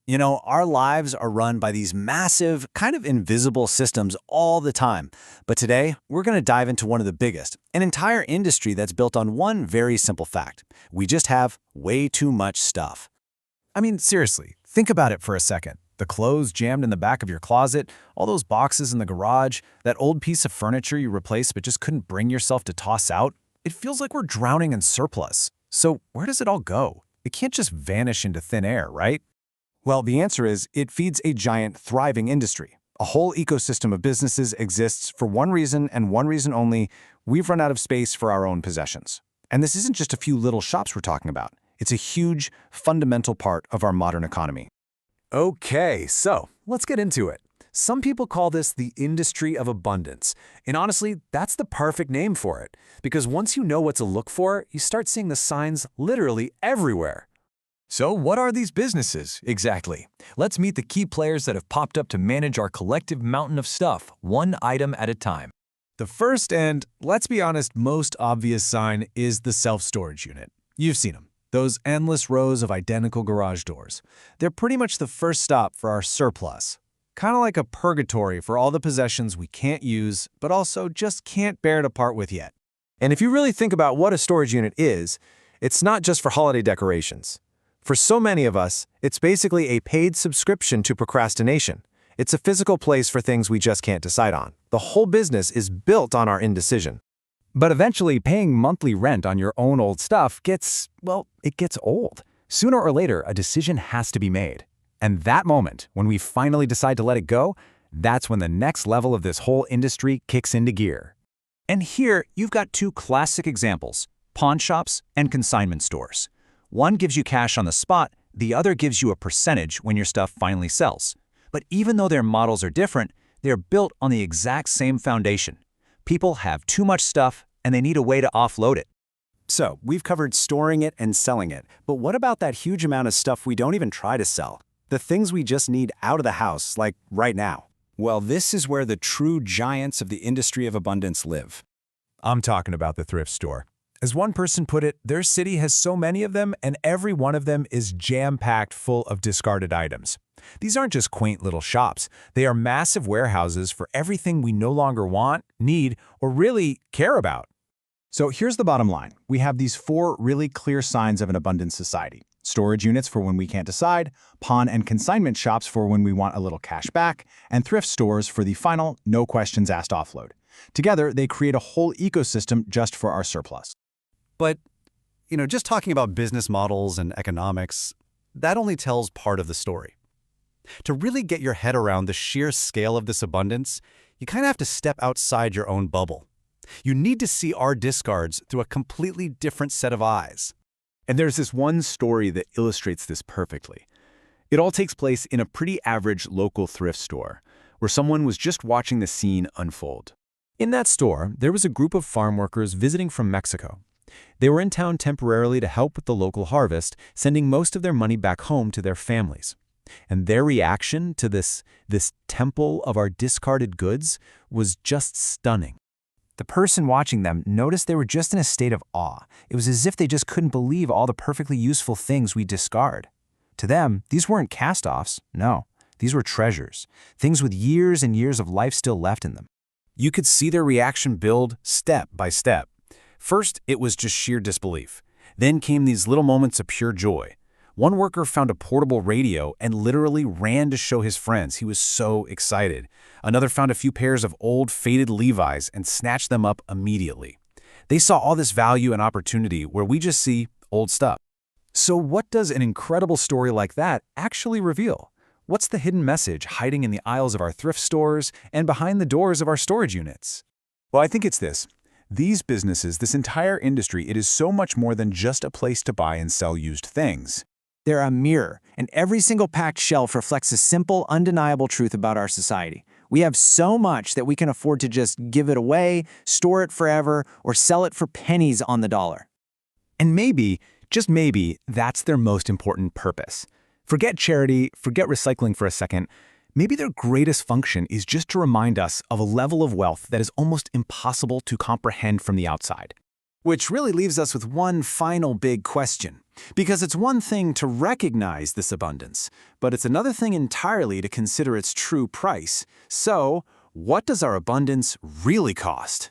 You know, our lives are run by these massive, kind of invisible systems all the time. But today, we're going to dive into one of the biggest, an entire industry that's built on one very simple fact. We just have way too much stuff. I mean, seriously, think about it for a second. The clothes jammed in the back of your closet, all those boxes in the garage, that old piece of furniture you replaced but just couldn't bring yourself to toss out. It feels like we're drowning in surplus. So where does it all go? It can't just vanish into thin air, right? Well, the answer is it feeds a giant, thriving industry. A whole ecosystem of businesses exists for one reason and one reason only: we've run out of space for our own possessions. And this isn't just a few little shops we're talking about. It's a huge, fundamental part of our modern economy. Okay, so let's get into it. Some people call this the industry of abundance. And honestly, that's the perfect name for it. Because once you know what to look for, you start seeing the signs literally everywhere. So what are these businesses, exactly? Let's meet the key players that have popped up to manage our collective mountain of stuff, one item at a time. The first and, let's be honest, most obvious sign is the self-storage unit. You've seen them. Those endless rows of identical garage doors. They're pretty much the first stop for our surplus. Kind of like a purgatory for all the possessions we can't use, but also just can't bear to part with yet. And if you really think about what a storage unit is, it's not just for holiday decorations. For so many of us, it's basically a paid subscription to procrastination. It's a physical place for things we just can't decide on. The whole business is built on our indecision. But eventually, paying monthly rent on your own old stuff gets old. Sooner or later, a decision has to be made. And that moment, when we finally decide to let it go, that's when the next level of this whole industry kicks into gear. And here, you've got two classic examples: pawn shops and consignment stores. One gives you cash on the spot, the other gives you a percentage when your stuff finally sells. But even though their models are different, they're built on the exact same foundation. People have too much stuff, and they need a way to offload it. So, we've covered storing it and selling it, but what about that huge amount of stuff we don't even try to sell? The things we just need out of the house, like right now. Well, this is where the true giants of the industry of abundance live. I'm talking about the thrift store. As one person put it, their city has so many of them, and every one of them is jam-packed full of discarded items. These aren't just quaint little shops. They are massive warehouses for everything we no longer want, need, or really care about. So here's the bottom line. We have these four really clear signs of an abundant society: storage units for when we can't decide, pawn and consignment shops for when we want a little cash back, and thrift stores for the final, no questions asked offload. Together, they create a whole ecosystem just for our surplus. But, just talking about business models and economics, that only tells part of the story. To really get your head around the sheer scale of this abundance, you kind of have to step outside your own bubble. You need to see our discards through a completely different set of eyes. And there's this one story that illustrates this perfectly. It all takes place in a pretty average local thrift store, where someone was just watching the scene unfold. In that store, there was a group of farm workers visiting from Mexico. They were in town temporarily to help with the local harvest, sending most of their money back home to their families. And their reaction to this temple of our discarded goods was just stunning. The person watching them noticed they were just in a state of awe. It was as if they just couldn't believe all the perfectly useful things we discard. To them, these weren't cast-offs. No, these were treasures, things with years and years of life still left in them. You could see their reaction build step by step. First, it was just sheer disbelief. Then came these little moments of pure joy. One worker found a portable radio and literally ran to show his friends. He was so excited. Another found a few pairs of old, faded Levi's and snatched them up immediately. They saw all this value and opportunity where we just see old stuff. So what does an incredible story like that actually reveal? What's the hidden message hiding in the aisles of our thrift stores and behind the doors of our storage units? Well, I think it's this. These businesses, this entire industry, it is so much more than just a place to buy and sell used things. They're a mirror, and every single packed shelf reflects a simple, undeniable truth about our society. We have so much that we can afford to just give it away, store it forever, or sell it for pennies on the dollar. And maybe, just maybe, that's their most important purpose. Forget charity, forget recycling for a second. Maybe their greatest function is just to remind us of a level of wealth that is almost impossible to comprehend from the outside. Which really leaves us with one final big question. Because it's one thing to recognize this abundance, but it's another thing entirely to consider its true price. So, what does our abundance really cost?